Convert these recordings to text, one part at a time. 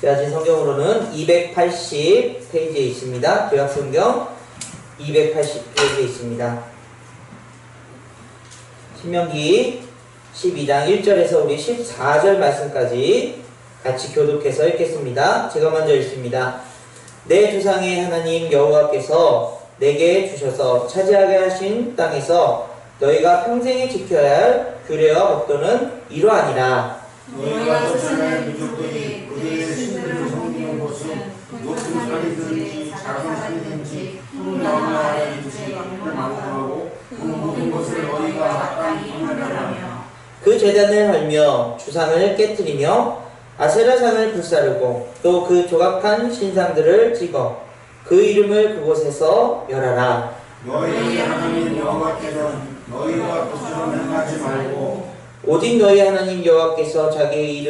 제아진 성경으로는 280페이지에 있습니다. 구약성경 280페이지에 있습니다. 신명기 12장 1절에서 우리 14절 말씀까지 같이 교독해서 읽겠습니다. 제가 먼저 읽습니다. 내 조상의 하나님 여호와께서 내게 주셔서 차지하게 하신 땅에서 너희가 평생에 지켜야 할 규례와 법도는 이러하니라. 너희가 쫓아낼 민족들이 그들의 신들을 섬기는 곳은 높은 산이든지 작은 산이든지 푸른 나무 아래든지 망망하고 그 모든 것을 너희가 마땅히 분별하며 그 제단을 헐며 주상을 깨뜨리며 아세라상을 불사르고 또 그 조각한 신상들을 찍어 그 이름을 그곳에서 멸하라. 너희 하나님 여호와께서는 너희와 그처럼 행하지 말고 오직 너희 하나님 여호와께서 자기의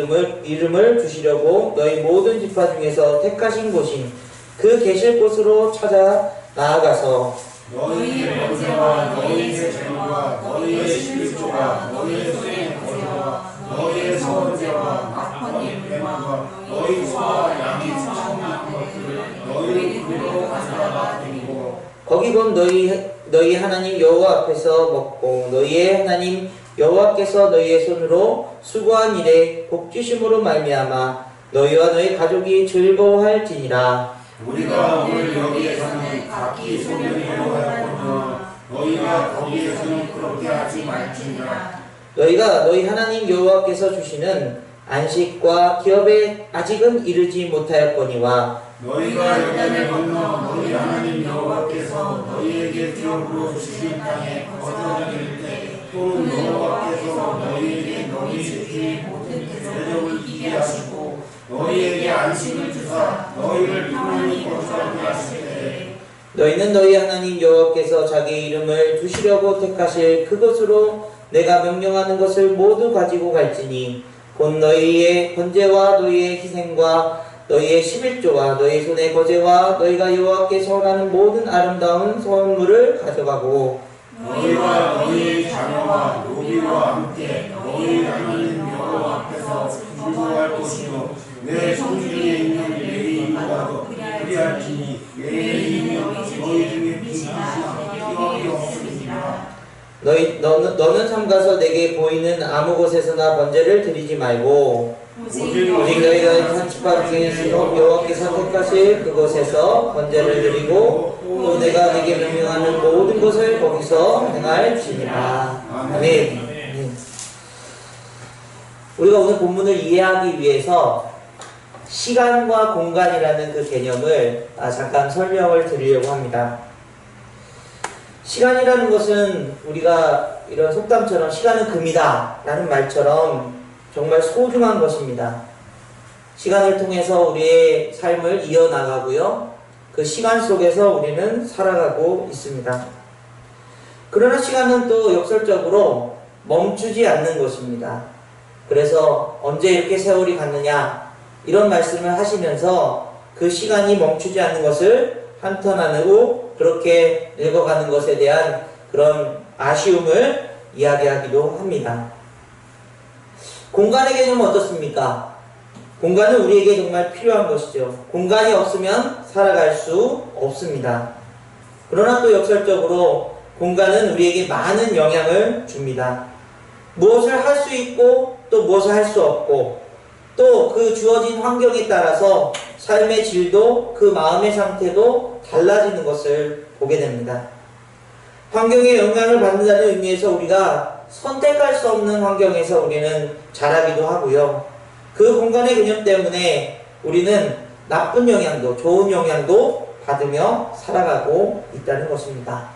이름을 주시려고 너희 모든 지파 중에서 택하신 곳인 그 계실 곳으로 찾아 나아가서 너희의 번제와 너희의 제물과 너희의 십일조와 너희의 손의 거제와 너희의 서원제와 막헌의 물과 너희 소와 양이 처음난 것들을 너희 그리로 가져다가 드리고 거기 곧 너희 하나님 여호와 앞에서 먹고 너희의 하나님 여호와께서 너희의 손으로 수고한 일에 복주심으로 말미암아 너희와 너희 가족이 즐거워할지니라. 우리가 오늘 여기에서는 각기 소명이 여호와였거니와 너희가 거기에서는 그렇게 하지 말지니라. 너희가 너희 하나님 여호와께서 주시는 안식과 기업에 아직은 이르지 못하였거니와 너희가 요단을 건너 너희 하나님 여호와께서 너희에게 기업으로 주시는 땅에 거주하게 때 또 여호와께서 너희에게 너희 새끼의 모든 대적을 이기게 하시고 너희에게 안식을 주사 너희를 평안히 거주하게 하실 때 너희는 너희 하나님 여호와께서 자기 이름을 두시려고 택하실 그곳으로 내가 명령하는 것을 모두 가지고 갈지니 곧 너희의 번제와 너희의 희생과 너희의 11조와 너희 손의 거제와 너희가 여호와께 선하는 모든 아름다운 선물을 가져가고 너희와 너희의 자녀와 노비와 함께 너희 하나님 여호와 앞에서 즐거워할 것이요 내 성중에 있는 레위인과도 그리할지니 레위인은 너희 중에 빈기시 없으리라. 너는 삼가서 내게 보이는 아무 곳에서나 번제를 드리지 말고 오직 너희가 한 지파 중에서 여호와께서 택하실 그곳에서 번제를 드리고 또 내가 내게 명령하는 모든 것을 거기서 행할지니라. 아멘. 우리가 오늘 본문을 이해하기 위해서 시간과 공간이라는 그 개념을 잠깐 설명을 드리려고 합니다. 시간이라는 것은 우리가 이런 속담처럼 시간은 금이다 라는 말처럼 정말 소중한 것입니다. 시간을 통해서 우리의 삶을 이어나가고요. 그 시간 속에서 우리는 살아가고 있습니다. 그러나 시간은 또 역설적으로 멈추지 않는 것입니다. 그래서 언제 이렇게 세월이 갔느냐 이런 말씀을 하시면서 그 시간이 멈추지 않는 것을 한탄하고 그렇게 늙어가는 것에 대한 그런 아쉬움을 이야기하기도 합니다. 공간의 개념은 어떻습니까? 공간은 우리에게 정말 필요한 것이죠. 공간이 없으면 살아갈 수 없습니다. 그러나 또 역설적으로 공간은 우리에게 많은 영향을 줍니다. 무엇을 할 수 있고 또 무엇을 할 수 없고 또 그 주어진 환경에 따라서 삶의 질도 그 마음의 상태도 달라지는 것을 보게 됩니다. 환경에 영향을 받는다는 의미에서 우리가 선택할 수 없는 환경에서 우리는 자라기도 하고요. 그 공간의 개념 때문에 우리는 나쁜 영향도 좋은 영향도 받으며 살아가고 있다는 것입니다.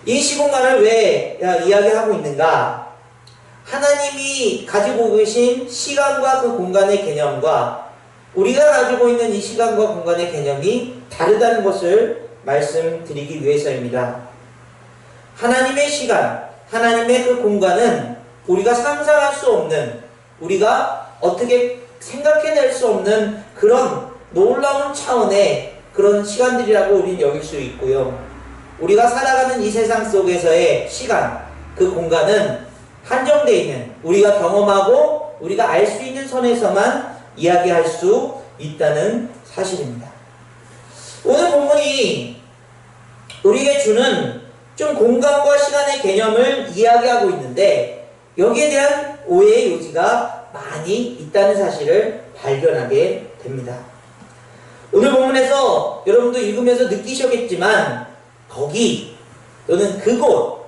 이 시공간을 왜 이야기하고 있는가? 하나님이 가지고 계신 시간과 그 공간의 개념과 우리가 가지고 있는 이 시간과 공간의 개념이 다르다는 것을 말씀드리기 위해서입니다. 하나님의 시간, 하나님의 그 공간은 우리가 상상할 수 없는, 우리가 어떻게 생각해낼 수 없는 그런 놀라운 차원의 그런 시간들이라고 우리는 여길 수 있고요. 우리가 살아가는 이 세상 속에서의 시간, 그 공간은 한정되어 있는, 우리가 경험하고 우리가 알 수 있는 선에서만 이야기할 수 있다는 사실입니다. 오늘 본문이 우리에게 주는 좀 공간과 시간의 개념을 이야기하고 있는데 여기에 대한 오해의 요지가 많이 있다는 사실을 발견하게 됩니다. 오늘 본문에서 여러분도 읽으면서 느끼셨겠지만 거기 또는 그곳,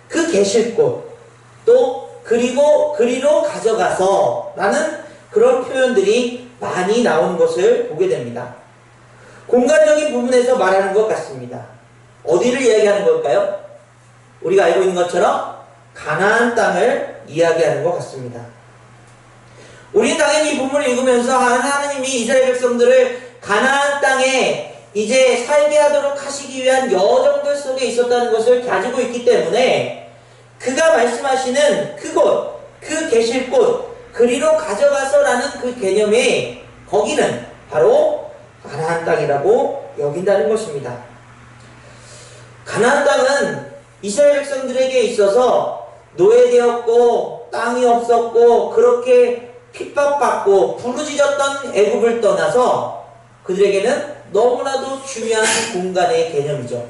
그 계실 곳, 또 그리고 그리로 가져가서 라는 그런 표현들이 많이 나오는 것을 보게 됩니다. 공간적인 부분에서 말하는 것 같습니다. 어디를 이야기하는 걸까요? 우리가 알고 있는 것처럼 가나안 땅을 이야기하는 것 같습니다. 우리는 당연히 이 본문을 읽으면서 하나님이 이스라엘 백성들을 가나안 땅에 이제 살게 하도록 하시기 위한 여정들 속에 있었다는 것을 가지고 있기 때문에 그가 말씀하시는 그곳, 그 계실 곳, 그리로 가져가서라는 그 개념의 거기는 바로 가나안 땅이라고 여긴다는 것입니다. 가나안 땅은 이스라엘 백성들에게 있어서 노예되었고 땅이 없었고 그렇게 핍박받고 부르짖었던 애굽을 떠나서 그들에게는 너무나도 중요한 공간의 개념이죠.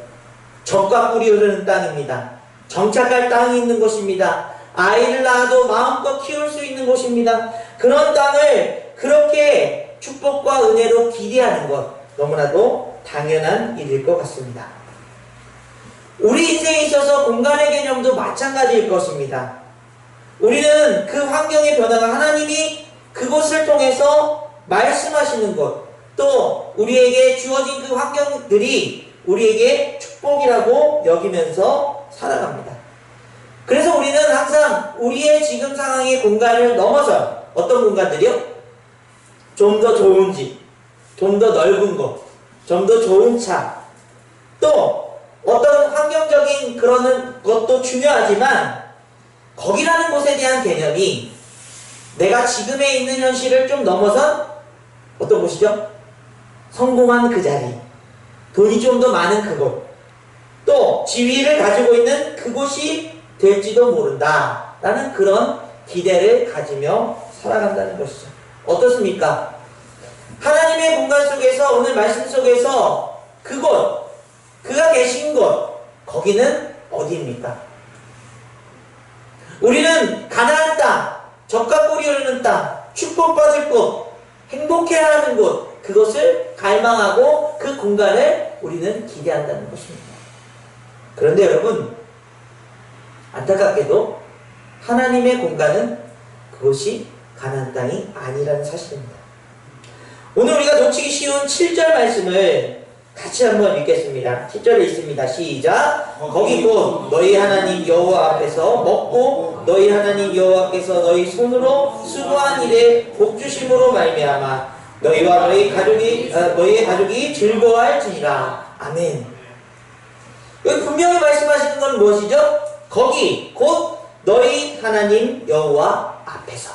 젖과 꿀이 흐르는 땅입니다. 정착할 땅이 있는 곳입니다. 아이를 낳아도 마음껏 키울 수 있는 곳입니다. 그런 땅을 그렇게 축복과 은혜로 기대하는 것 너무나도 당연한 일일 것 같습니다. 우리 인생에 있어서 공간의 개념도 마찬가지일 것입니다. 우리는 그 환경의 변화가 하나님이 그곳을 통해서 말씀하시는 것, 또 우리에게 주어진 그 환경들이 우리에게 축복이라고 여기면서 살아갑니다. 그래서 우리는 항상 우리의 지금 상황의 공간을 넘어서 어떤 공간들이요? 좀 더 좋은 집, 좀 더 넓은 곳, 좀 더 좋은 차, 또 어떤 환경적인 그런 것도 중요하지만 거기라는 곳에 대한 개념이 내가 지금에 있는 현실을 좀 넘어선 어떤 곳이죠? 성공한 그 자리, 돈이 좀 더 많은 그곳, 또 지위를 가지고 있는 그곳이 될지도 모른다 라는 그런 기대를 가지며 살아간다는 것이죠. 어떻습니까? 하나님의 공간 속에서 오늘 말씀 속에서 그곳, 그가 계신 곳, 거기는 어디입니까? 우리는 가나안 땅, 젖과 꿀이 흐르는 땅, 축복받을 곳, 행복해하는 곳, 그것을 갈망하고 그 공간을 우리는 기대한다는 것입니다. 그런데 여러분, 안타깝게도 하나님의 공간은 그것이 가나안 땅이 아니라는 사실입니다. 오늘 우리가 놓치기 쉬운 7절 말씀을 같이 한번 읽겠습니다. 7절에 있습니다. 시작. 거기 곧 너희 하나님 여호와 앞에서 먹고 너희 하나님 여호와께서 너희 손으로 수고한 일에 복주심으로 말미암아 너희와 너희 가족이 즐거워할지니라. 아멘. 여기 분명히 말씀하시는 건 무엇이죠? 거기 곧 너희 하나님 여호와 앞에서.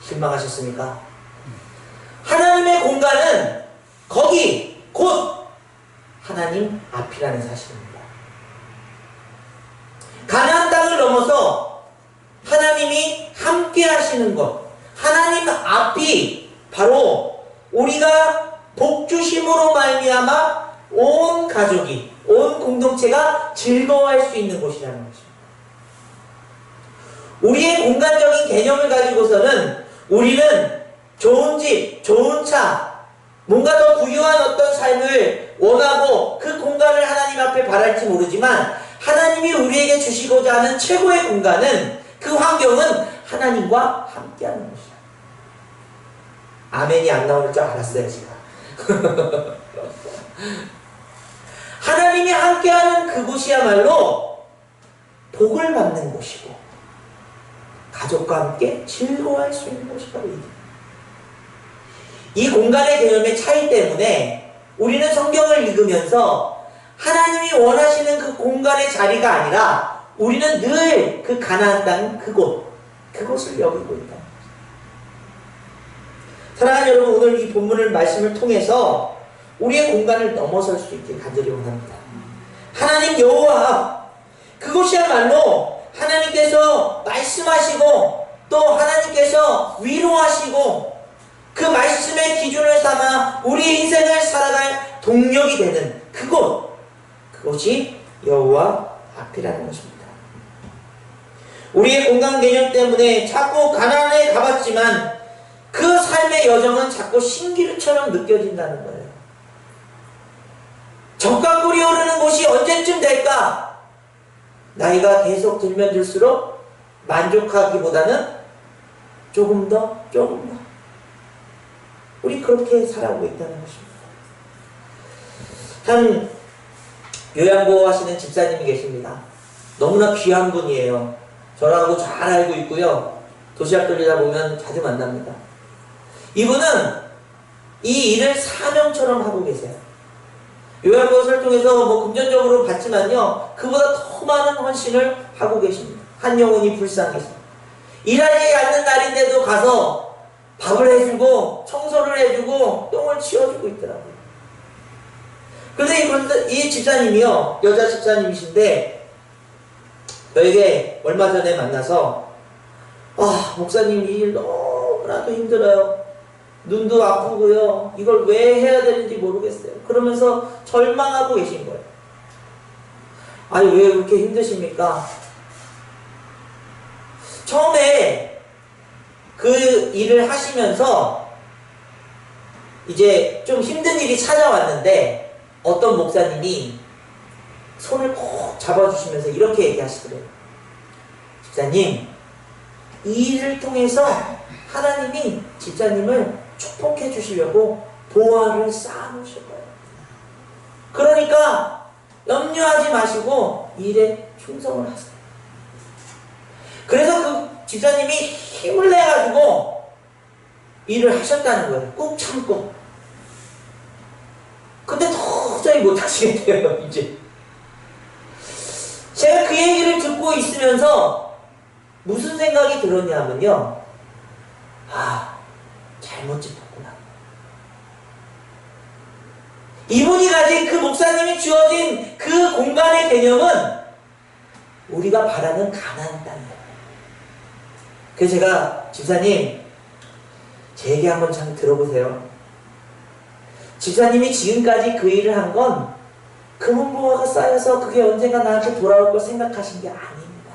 실망하셨습니까? 하나님의 공간은 거기 곧 하나님 앞이라는 사실입니다. 가나안 땅을 넘어서 하나님이 함께 하시는 것, 하나님 앞이 바로 우리가 복주심으로 말미암아 온 가족이, 온 공동체가 즐거워할 수 있는 곳이라는 것입니다. 우리의 공간적인 개념을 가지고서는 우리는 좋은 집, 좋은 차, 뭔가 더 부유한 어떤 삶을 원하고 그 공간을 하나님 앞에 바랄지 모르지만 하나님이 우리에게 주시고자 하는 최고의 공간은, 그 환경은 하나님과 함께하는 것이야. 아멘이 안 나올 줄 알았어요, 제가. 하나님이 함께하는 그곳이야말로 복을 받는 곳이고 가족과 함께 즐거워할 수 있는 곳이 바로 이 공간의 개념의 차이 때문에 우리는 성경을 읽으면서 하나님이 원하시는 그 공간의 자리가 아니라 우리는 늘 그 가나안 땅 그곳을 여기고 있다. 사랑하는 여러분, 오늘 이 본문을 말씀을 통해서 우리의 공간을 넘어설 수 있게 간절히 원합니다. 하나님 여호와 앞, 그곳이야말로 하나님께서 말씀하시고 또 하나님께서 위로하시고 그 동력이 되는 그곳이 여호와 앞이라는 것입니다. 우리의 공간 개념 때문에 자꾸 가나안에 가봤지만 그 삶의 여정은 자꾸 신기루처럼 느껴진다는 거예요. 적과 꿀이 오르는 곳이 언제쯤 될까? 나이가 계속 들면 들수록 만족하기보다는 조금 더 우리 그렇게 살아가고 있다는 것입니다. 한 요양보 하시는 집사님이 계십니다. 너무나 귀한 분이에요. 저랑도 잘 알고 있고요. 도시락 돌리다 보면 자주 만납니다. 이분은 이 일을 사명처럼 하고 계세요. 요양보호사를 통해서 금전적으로 받지만요, 그보다 더 많은 헌신을 하고 계십니다. 한 영혼이 불쌍해서. 일하지 않는 날인데도 가서 밥을 해주고 청소를 해주고 똥을 치워주고 있더라고요. 그런데 이 집사님이요, 여자 집사님이신데 저에게 얼마 전에 만나서 목사님 이 일 너무나도 힘들어요. 눈도 아프고요. 이걸 왜 해야 되는지 모르겠어요. 그러면서 절망하고 계신 거예요. 아니 왜 그렇게 힘드십니까? 처음에 그 일을 하시면서 이제 좀 힘든 일이 찾아왔는데 어떤 목사님이 손을 꼭 잡아주시면서 이렇게 얘기하시더래요. 집사님, 이 일을 통해서 하나님이 집사님을 축복해 주시려고 보화를 쌓아놓으실 거예요. 그러니까 염려하지 마시고 일에 충성을 하세요. 그래서 그 집사님이 힘을 내가지고 일을 하셨다는 거예요. 꾹 참고. 근데 도저히 못하시겠대요, 이제. 제가 그 얘기를 듣고 있으면서 무슨 생각이 들었냐면요. 잘못 짚었구나. 이분이 가진 그 목사님이 주어진 그 공간의 개념은 우리가 바라는 가나안 땅이에요. 그래서 제가 집사님, 제 얘기 한번 잘 들어보세요. 집사님이 지금까지 그 일을 한 건 금은보화가 쌓여서 그게 언젠가 나한테 돌아올 걸 생각하신 게 아닙니다.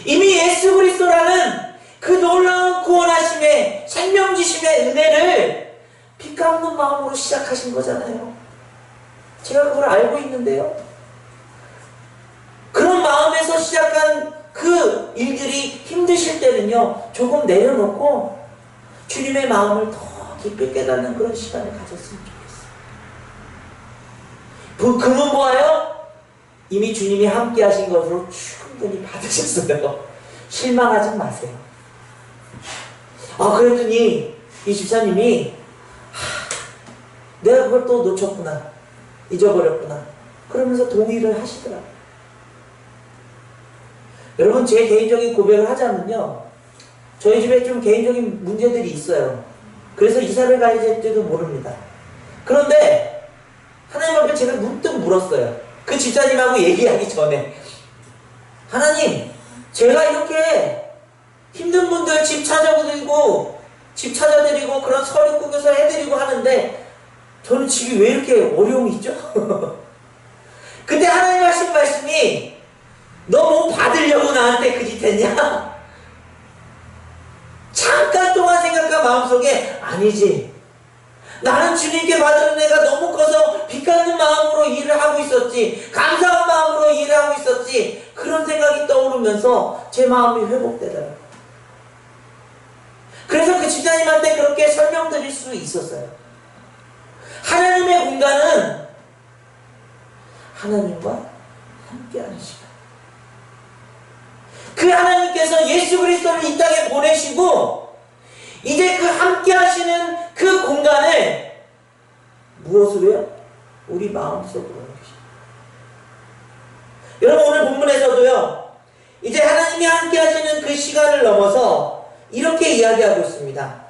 이미 예수 그리스도라는 그 놀라운 구원하심의 생명지심의 은혜를 피 깎는 마음으로 시작하신 거잖아요. 제가 그걸 알고 있는데요. 그런 마음에서 시작한 그 일들이 힘드실 때는요, 조금 내려놓고 주님의 마음을 더 깊이 깨닫는 그런 시간을 가졌으면 좋겠어요. 금은보화요, 이미 주님이 함께 하신 것으로 충분히 받으셨어요. 실망하지 마세요. 그랬더니 이 집사님이 내가 그걸 또 놓쳤구나, 잊어버렸구나, 그러면서 동의를 하시더라고요. 여러분, 제 개인적인 고백을 하자면요, 저희 집에 좀 개인적인 문제들이 있어요. 그래서 이사를 가야 될지도 모릅니다. 그런데 하나님 앞에 제가 문득 물었어요. 그 집사님하고 얘기하기 전에, 하나님, 제가 이렇게 힘든 분들 집 찾아드리고 그런 서류 꾸겨서 해드리고 하는데 저는 집이 왜 이렇게 어려움이 있죠? 근데 하나님 하신 말씀이, 너 뭐 받으려고 나한테 그 짓 했냐? 잠깐 동안 생각한 마음속에, 아니지, 나는 주님께 받은 은혜가 너무 커서 빚 갚는 마음으로 일을 하고 있었지, 감사한 마음으로 일을 하고 있었지, 그런 생각이 떠오르면서 제 마음이 회복되더라고요. 그래서 그 집사님한테 그렇게 설명드릴 수 있었어요. 하나님의 공간은 하나님과 함께하는 시간. 그 하나님께서 예수 그리스도를 이 땅에 보내시고 이제 그 함께 하시는 그 공간을 무엇으로요? 우리 마음속으로 넣으십니다. 여러분, 오늘 본문에서도요, 이제 하나님이 함께 하시는 그 시간을 넘어서 이렇게 이야기하고 있습니다.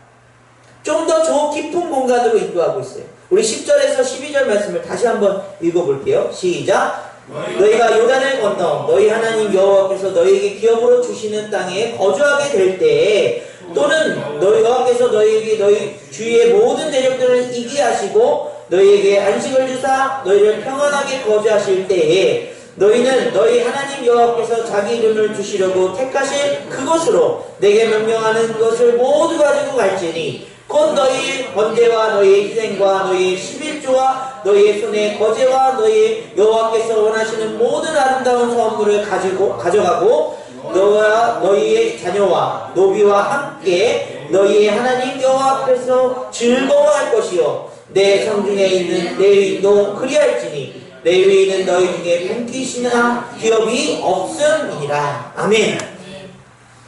좀 더 깊은 공간으로 인도하고 있어요. 우리 10절에서 12절 말씀을 다시 한번 읽어볼게요. 시작! 너희가 요단을 건너 너희 하나님 여호와께서 너희에게 기업으로 주시는 땅에 거주하게 될 때에, 또는 너희 여호와께서 너희에게 너희 주위의 모든 대적들을 이기게 하시고 너희에게 안식을 주사 너희를 평안하게 거주하실 때에 너희는 너희 하나님 여호와께서 자기 이름을 주시려고 택하실 그곳으로 내게 명령하는 것을 모두 가지고 갈지니 곧 너희 번제와 너희의 희생과 너희의 11조와 너희의 손의 거제와 너희 여호와께서 원하시는 모든 아름다운 선물을 가져가고 너와 너희의 자녀와 노비와 함께 너희의 하나님 여호와 앞에서 즐거워할 것이요 내 성중에 있는 레위인도 그리할지니 레위인은 너희 중에 분깃이나 기업이 없음이니라. 아멘.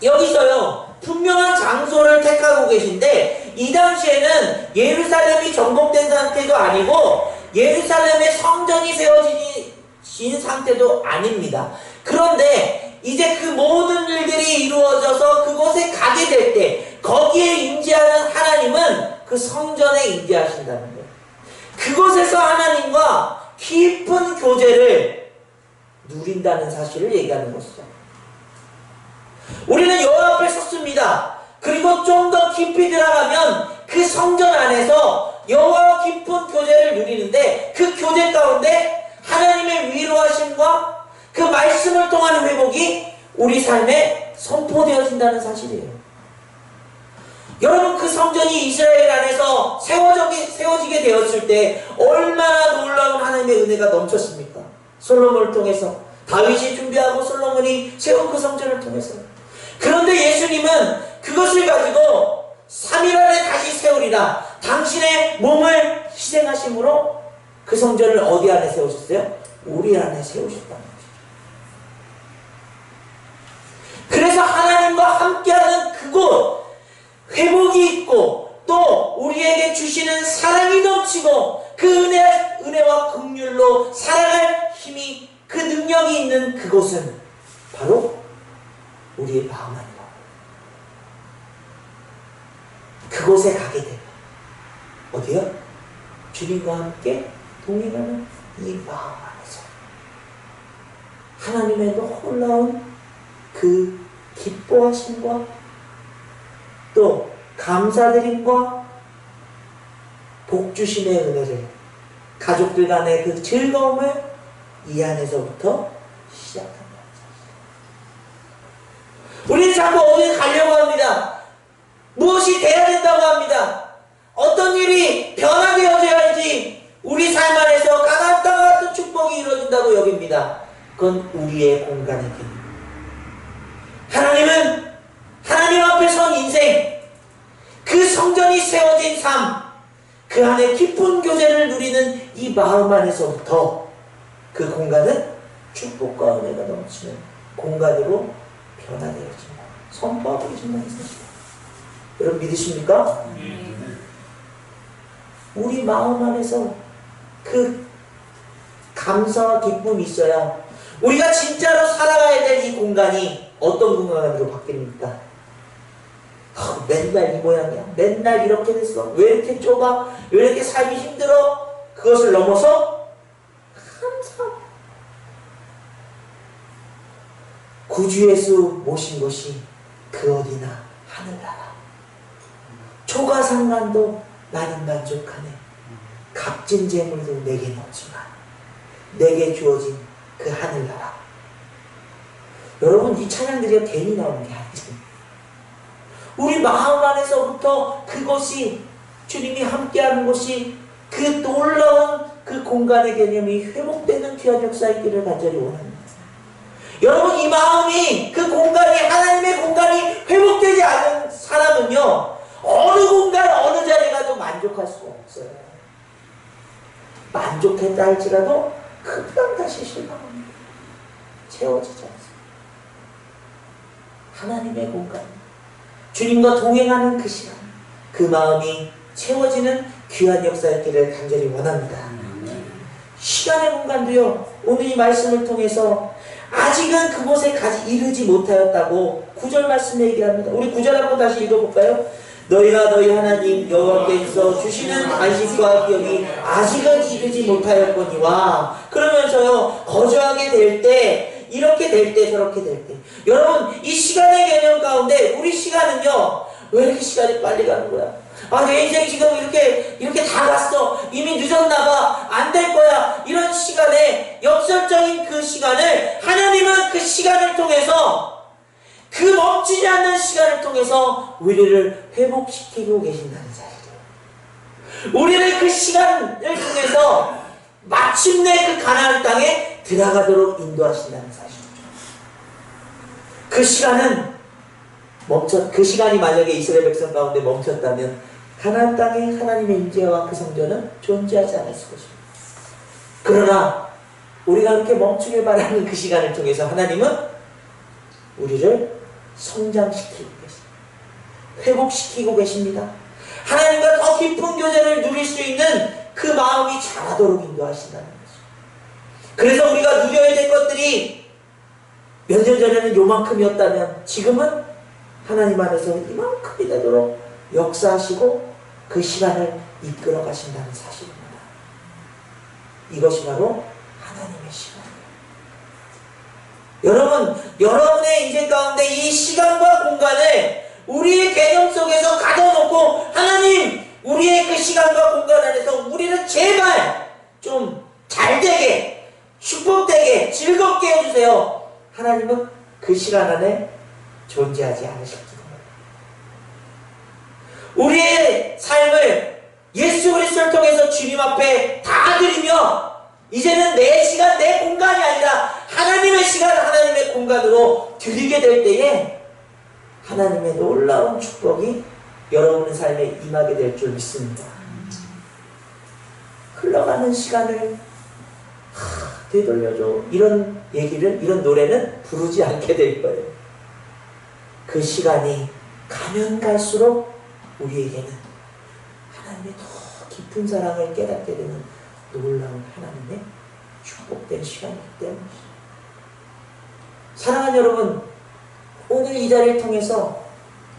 여기서요 분명한 장소를 택하고 계신데 이 당시에는 예루살렘이 정복된 상태도 아니고 예루살렘에 성전이 세워진 상태도 아닙니다. 그런데 이제 그 모든 일들이 이루어져서 그곳에 가게 될 때 거기에 임재하는 하나님은 그 성전에 임재하신다는 거예요. 그곳에서 하나님과 깊은 교제를 누린다는 사실을 얘기하는 것이죠. 우리는 여호와 앞에 섰습니다. 그리고 좀 더 깊이 들어가면 그 성전 안에서 여호와와 깊은 교제를 누리는데 그 교제 가운데 하나님의 위로하심과 그 말씀을 통한 회복이 우리 삶에 선포되어진다는 사실이에요. 여러분 그 성전이 이스라엘 안에서 세워지게 되었을 때 얼마나 놀라운 하나님의 은혜가 넘쳤습니까? 솔로몬을 통해서 다윗이 준비하고 솔로몬이 세운 그 성전을 통해서. 그런데 예수님은 그것을 가지고 3일 안에 다시 세우리라 당신의 몸을 희생하심으로 그 성전을 어디 안에 세우셨어요? 우리 안에 세우셨다는 것이죠. 그래서 하나님과 함께하는 그곳 회복이 있고 또 우리에게 주시는 사랑이 넘치고 그 은혜와 긍휼로 살아갈 힘이 그 능력이 있는 그곳은 바로 우리의 마음 안이라고. 그곳에 가게 되면 어디요? 주님과 함께 동행하는 이 마음 안에서 하나님의 놀라운 그 기뻐하심과 또 감사드림과 복주심의 은혜를 가족들 간의 그 즐거움을 이 안에서부터 시작합니다. 우리는 자꾸 어디 가려고 합니다. 무엇이 돼야 된다고 합니다. 어떤 일이 변화되어져야지 우리 삶 안에서 가나안 땅 같은 축복이 이루어진다고 여깁니다. 그건 우리의 공간의 개념. 하나님은 하나님 앞에 선 인생, 그 성전이 세워진 삶, 그 안에 깊은 교제를 누리는 이 마음 안에서부터 그 공간은 축복과 은혜가 넘치는 공간으로 변화되어진다. 선포하고 계신다는 사실. 여러분 믿으십니까? 우리 마음 안에서 그 감사와 기쁨이 있어야 우리가 진짜로 살아가야 될 이 공간이 어떤 공간으로 바뀝니까? 맨날 이 모양이야. 맨날 이렇게 됐어. 왜 이렇게 좁아? 왜 이렇게 삶이 힘들어? 그것을 넘어서 항상 구주 예수 모신 것이 그 어디나 하늘나라. 초가상간도 나는 만족하네. 값진 재물도 내게는 없지만 내게 주어진 그 하늘나라. 여러분 이 찬양들이 괜히 나오는 게 아니에요. 우리 마음 안에서부터 그것이 주님이 함께하는 것이 그 놀라운 그 공간의 개념이 회복되는 귀한 역사 있기를 간절히 원합니다. 여러분 이 마음이 그 공간이 하나님의 공간이 회복되지 않은 사람은요 어느 공간 어느 자리 가도 만족할 수가 없어요. 만족했다 할지라도 금방 다시 실망합니다. 채워지지 않습니다. 하나님의 공간, 주님과 동행하는 그 시간, 그 마음이 채워지는 귀한 역사였기를 간절히 원합니다. 시간의 공간도요 오늘 이 말씀을 통해서 아직은 그곳에 이르지 못하였다고 9절 말씀에 얘기합니다. 우리 9절 한번 다시 읽어볼까요? 너희가 너희 하나님 여호와께서 주시는 안식과 기업이 아직은 이르지 못하였거니와. 그러면서요 거주하게 될 때 이렇게 될 때 저렇게 될 때 여러분 이 시간의 개념 가운데 우리 시간은요 왜 이렇게 시간이 빨리 가는 거야? 아, 내 인생 지금 이렇게 다 갔어. 이미 늦었나봐. 안 될 거야. 이런 시간에, 역설적인 그 시간을, 하나님은 그 시간을 통해서, 그 멈추지 않는 시간을 통해서 우리를 회복시키고 계신다는 사실. 우리를 그 시간을 통해서 마침내 그 가나안 땅에 들어가도록 인도하신다는 사실. 그 시간은 그 시간이 만약에 이스라엘 백성 가운데 멈췄다면 가나안 땅에 하나님의 임재와 그 성전은 존재하지 않았을 것입니다. 그러나 우리가 그렇게 멈추길 바라는 그 시간을 통해서 하나님은 우리를 성장시키고 계십니다. 회복시키고 계십니다. 하나님과 더 깊은 교제를 누릴 수 있는 그 마음이 자라도록 인도하신다는 거죠. 그래서 우리가 누려야 될 것들이 몇 년 전에는 요만큼이었다면 지금은 하나님 안에서 이만큼이 되도록 역사하시고 그 시간을 이끌어 가신다는 사실입니다. 이것이 바로 하나님의 시간이에요. 여러분, 여러분의 인생 가운데 이 시간과 공간을 우리의 개념 속에서 가둬놓고 하나님, 우리의 그 시간과 공간 안에서 우리를 제발 좀 잘되게, 축복되게, 즐겁게 해주세요. 하나님은 그 시간 안에 존재하지 않으실지도 몰라요. 우리의 삶을 예수 그리스도를 통해서 주님 앞에 다 드리며 이제는 내 시간, 내 공간이 아니라 하나님의 시간, 하나님의 공간으로 드리게 될 때에 하나님의 놀라운 축복이 여러분의 삶에 임하게 될 줄 믿습니다. 흘러가는 시간을 되돌려줘, 이런 얘기를, 이런 노래는 부르지 않게 될 거예요. 그 시간이 가면 갈수록 우리에게는 하나님의 더 깊은 사랑을 깨닫게 되는 놀라운 하나님의 축복된 시간이기 때문이죠. 사랑하는 여러분, 오늘 이 자리를 통해서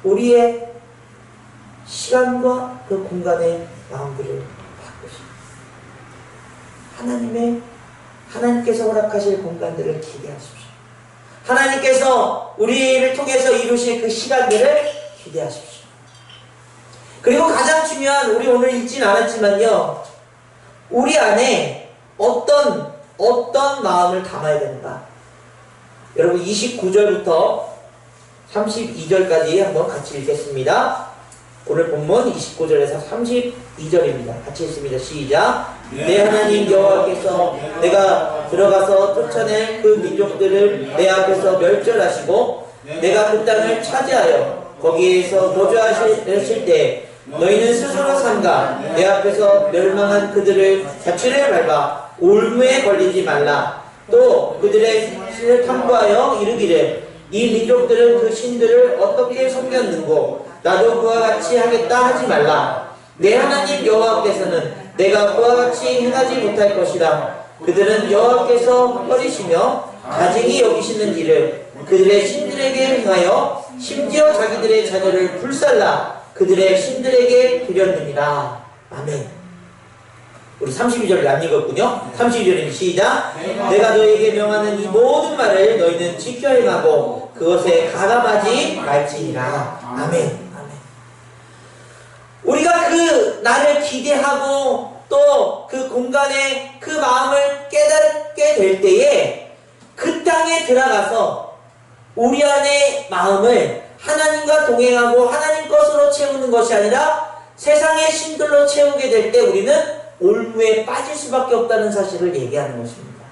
우리의 시간과 그 공간의 마음들을 바꾸시고 하나님께서 허락하실 공간들을 기대하십시오. 하나님께서 우리를 통해서 이루실 그 시간들을 기대하십시오. 그리고 가장 중요한, 우리 오늘 읽진 않았지만요, 우리 안에 어떤 마음을 담아야 되는가. 여러분 29절부터 32절까지 한번 같이 읽겠습니다. 오늘 본문 29절에서 32절입니다. 같이 읽습니다. 시작. 내 하나님 여호와께서 내가 들어가서 쫓아낼 그 민족들을 내 앞에서 멸절하시고 내가 그 땅을 차지하여 거기에서 거주하실 때 너희는 스스로 삼가 내 앞에서 멸망한 그들의 자취를 밟아 올무에 걸리지 말라. 또 그들의 신을 탐구하여 이르기를 이 민족들은 그 신들을 어떻게 섬겼는고 나도 그와 같이 하겠다 하지 말라. 내 하나님 여호와께서는 내가 그와 같이 행하지 못할 것이라. 그들은 여호와께서 헛거리시며 가증히 여기시는 일을 그들의 신들에게 행하여 심지어 자기들의 자녀를 불살라 그들의 신들에게 드렸느니라. 아멘. 우리 32절을 안 읽었군요. 32절입니다. 시작. 내가 너희에게 명하는 이 모든 말을 너희는 지켜 행하고 그것에 가감하지 말지니라. 아멘. 우리가 그 나를 기대하고 또 그 공간에 그 마음을 깨닫게 될 때에 그 땅에 들어가서 우리 안의 마음을 하나님과 동행하고 하나님 것으로 채우는 것이 아니라 세상의 신들로 채우게 될 때 우리는 올무에 빠질 수밖에 없다는 사실을 얘기하는 것입니다.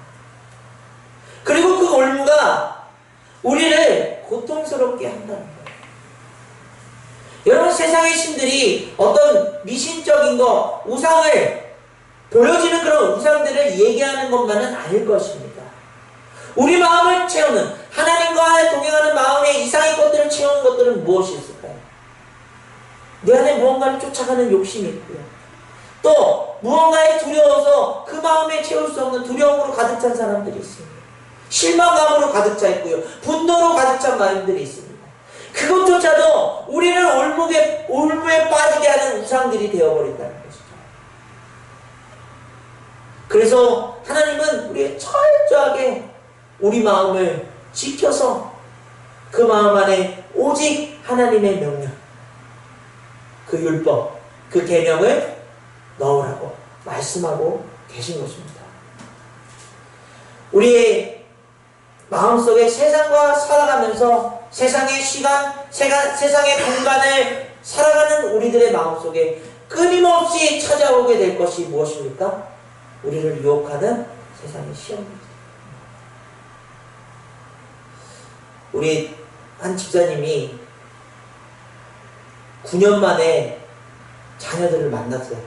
그리고 그 올무가 우리를 고통스럽게 한다는 거예요. 여러분, 세상의 신들이 어떤 미신적인 거, 우상을 보여지는 그런 우상들을 얘기하는 것만은 아닐 것입니다. 우리 마음을 채우는, 하나님과 동행하는 마음의 이상의 것들을 채우는 것들은 무엇이 있을까요? 내 안에 무언가를 쫓아가는 욕심이 있고요. 또 무언가에 두려워서 그 마음에 채울 수 없는 두려움으로 가득 찬 사람들이 있습니다. 실망감으로 가득 차 있고요. 분노로 가득 찬 마음들이 있습니다. 그것조차도 우리를 올무에 빠지게 하는 우상들이 되어버린다는 것이죠. 그래서 하나님은 우리의 철저하게 우리 마음을 지켜서 그 마음 안에 오직 하나님의 명령, 그 율법, 그 계명을 넣으라고 말씀하고 계신 것입니다. 우리의 마음속에 세상과 살아가면서 세상의 시간, 세상의 공간을 살아가는 우리들의 마음속에 끊임없이 찾아오게 될 것이 무엇입니까? 우리를 유혹하는 세상의 시험입니다. 우리 한 집사님이 9년 만에 자녀들을 만났어요.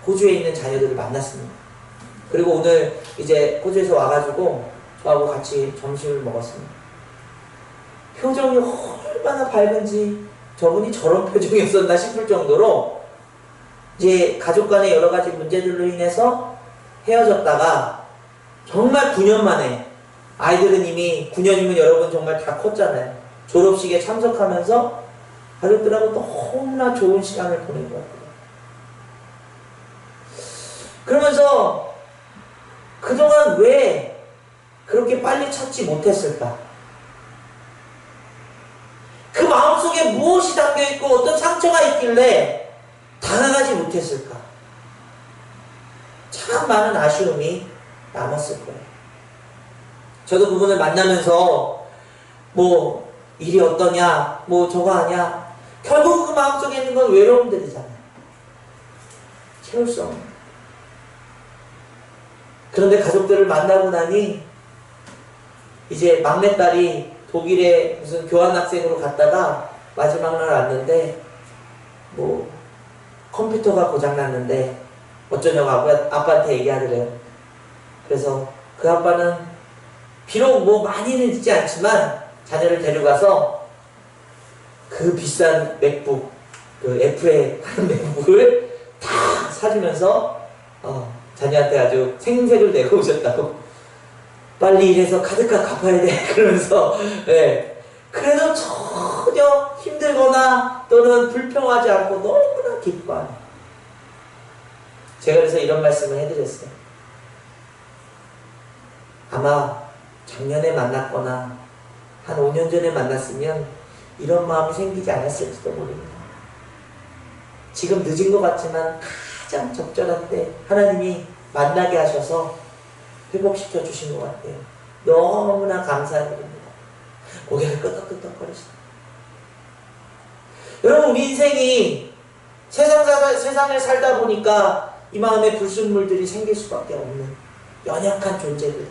호주에 있는 자녀들을 만났습니다. 그리고 오늘 이제 호주에서 와가지고 저하고 같이 점심을 먹었습니다. 표정이 얼마나 밝은지 저분이 저런 표정이었었나 싶을 정도로 이제 가족 간의 여러 가지 문제들로 인해서 헤어졌다가 정말 9년 만에, 아이들은 이미 9년이면 여러분 정말 다 컸잖아요. 졸업식에 참석하면서 가족들하고 너무나 좋은 시간을 보낸 것 같아요. 그러면서 그동안 왜 그렇게 빨리 찾지 못했을까? 그 마음속에 무엇이 담겨있고 어떤 상처가 있길래 다가가지 못했을까? 참 많은 아쉬움이 남았을 거예요. 저도 그분을 만나면서 뭐 일이 어떠냐, 뭐 저거 하냐, 결국 그 마음속에 있는 건 외로움들이잖아요. 채울 수 없는. 그런데 가족들을 만나고 나니 이제 막내딸이 독일에 무슨 교환학생으로 갔다가 마지막 날 왔는데 뭐 컴퓨터가 고장났는데 어쩌냐고 아빠한테 얘기하더래요. 그래서 그 아빠는 비록 뭐 많이는 있지 않지만 자녀를 데려가서 그 비싼 맥북, 그 애플에 하는 맥북을 다 사주면서 자녀한테 아주 생색을 내고 오셨다고. 빨리 일해서 카드값 갚아야 돼. 그러면서, 네. 그래도 전혀 힘들거나 또는 불평하지 않고 너무나 기뻐하네. 제가 그래서 이런 말씀을 해드렸어요. 아마 작년에 만났거나 한 5년 전에 만났으면 이런 마음이 생기지 않았을지도 모릅니다. 지금 늦은 것 같지만 가장 적절한 때 하나님이 만나게 하셔서 회복시켜 주신 것 같아요. 너무나 감사드립니다. 고개를 끄덕끄덕거리시다. 여러분, 우리 인생이 세상을 살다 보니까 이 마음에 불순물들이 생길 수밖에 없는 연약한 존재들.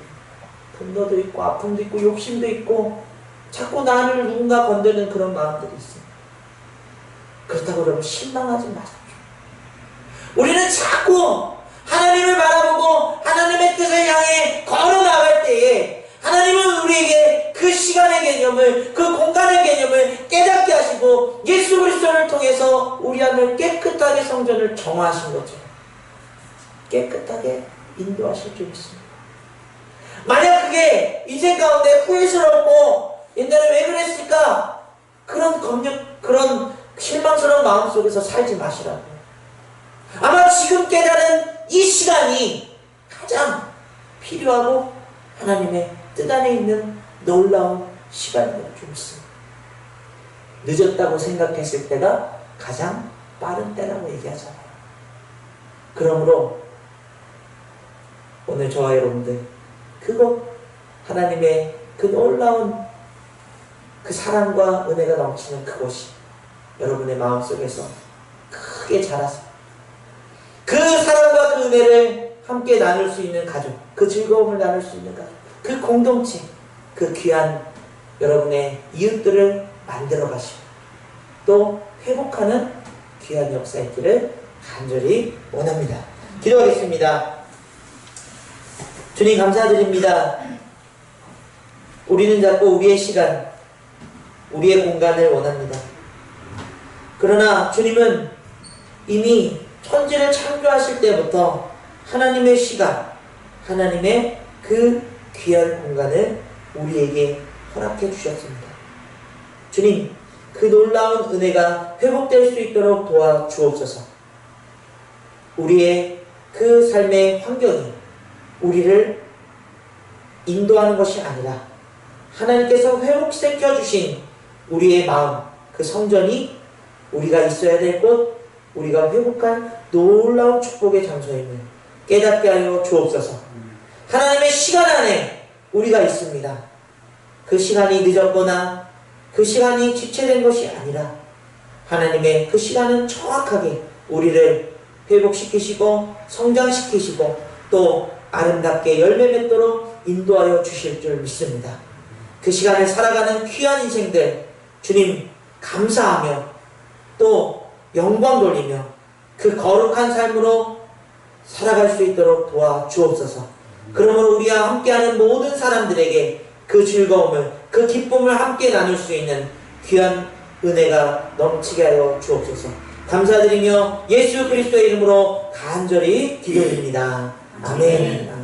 분노도 있고 아픔도 있고 욕심도 있고 자꾸 나를 누군가 건드는 그런 마음들이 있어요. 그렇다고 여러분 실망하지 마십시오. 우리는 자꾸 하나님을 바라보고 하나님의 뜻을 향해 걸어나갈 때에 하나님은 우리에게 그 시간의 개념을, 그 공간의 개념을 깨닫게 하시고 예수 그리스도를 통해서 우리 안을 깨끗하게 성전을 정화하신 거죠. 깨끗하게 인도하실 줄 믿습니다. 만약 그게 인생 가운데 후회스럽고 옛날에 왜 그랬을까? 그런 실망스러운 마음속에서 살지 마시라고. 아마 지금 깨달은 이 시간이 가장 필요하고 하나님의 뜻 안에 있는 놀라운 시간인 줄 믿습니다. 늦었다고 생각했을 때가 가장 빠른 때라고 얘기하잖아요. 그러므로 오늘 저와 여러분들 그거 하나님의 그 놀라운 그 사랑과 은혜가 넘치는 그것이 여러분의 마음속에서 크게 자라서 그 사랑과 그 은혜를 함께 나눌 수 있는 가족, 그 즐거움을 나눌 수 있는 가족, 그 공동체, 그 귀한 여러분의 이웃들을 만들어 가시고 또 회복하는 귀한 역사 있기를 간절히 원합니다. 기도하겠습니다. 주님 감사드립니다. 우리는 자꾸 우리의 시간, 우리의 공간을 원합니다. 그러나 주님은 이미 천지를 창조하실 때부터 하나님의 시간, 하나님의 그 귀한 공간을 우리에게 허락해 주셨습니다. 주님, 그 놀라운 은혜가 회복될 수 있도록 도와주옵소서. 우리의 그 삶의 환경이 우리를 인도하는 것이 아니라 하나님께서 회복시켜 주신 우리의 마음, 그 성전이 우리가 있어야 될 곳, 우리가 회복할 놀라운 축복의 장소임을 깨닫게 하여 주옵소서. 하나님의 시간 안에 우리가 있습니다. 그 시간이 늦었거나 그 시간이 지체된 것이 아니라 하나님의 그 시간은 정확하게 우리를 회복시키시고 성장시키시고 또 아름답게 열매 맺도록 인도하여 주실 줄 믿습니다. 그 시간을 살아가는 귀한 인생들 주님 감사하며 또 영광 돌리며 그 거룩한 삶으로 살아갈 수 있도록 도와주옵소서. 그러므로 우리와 함께하는 모든 사람들에게 그 즐거움을 그 기쁨을 함께 나눌 수 있는 귀한 은혜가 넘치게 하여 주옵소서. 감사드리며 예수 그리스도의 이름으로 간절히 기도드립니다. 아멘. 아멘.